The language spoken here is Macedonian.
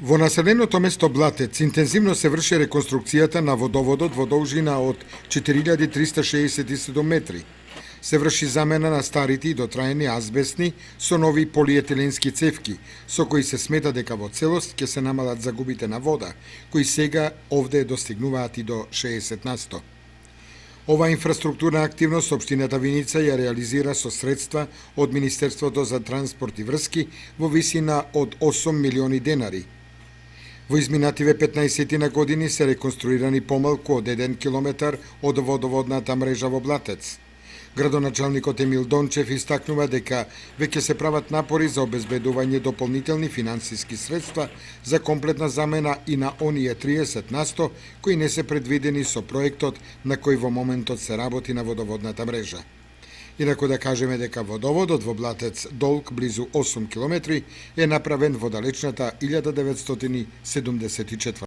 Во населеното место Блатец интензивно се врши реконструкцијата на водоводот во должина од 4367 метри. Се врши замена на старите и дотраени азбестни со нови полиетиленски цевки, со кои се смета дека во целост ќе се намалат загубите на вода, кои сега овде достигнуваат и до 60%. Ова инфраструктурна активност општината Виница ја реализира со средства од Министерството за транспорт и врски во висина од 8 милиони денари. Во изминативе 15 на години се реконструирани помалку од 1 километар од водоводната мрежа во Блатец. Градоначалникот Емил Дончев истакнува дека веќе се прават напори за обезбедување дополнителни финансиски средства за комплетна замена и на оние 30% кои не се предвидени со проектот на кој во моментот се работи на водоводната мрежа. Инаку да кажеме дека водоводот во Блатец, долг близу 8 километри, е направен во далечната 1974